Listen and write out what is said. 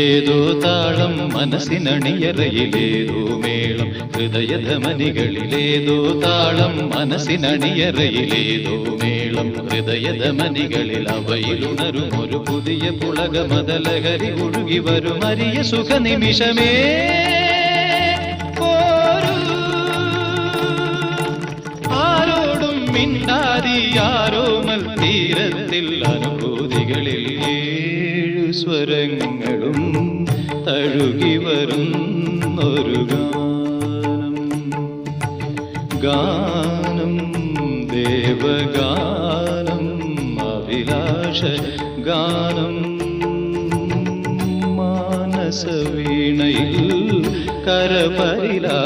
ഏതോ താളം മനസ്സിനണിയറയിലേതോ മേളം ഹൃദയധമനികളിലേതോ താളം മനസ്സിനണിയറയിലേതോ മേളം ഹൃദയധമനികളിൽ അവയിലുണരും ഒരു പുതിയ പുളകമതലഹരി ഒഴുകി വരും അരിയ സുഖനിമിഷമേ ആരോടും മിണ്ടാതി ആരോമൽ തീരത്തിൽ അനുഭൂതികളിൽ ഏഴു സ്വരങ്ങളും തഴുകി വരുന്നൊരു ഗാനം ഗാനം ദേവഗാനം അഭിലാഷ ഗാനം മാനസവീണയിൽ കരപരിലാ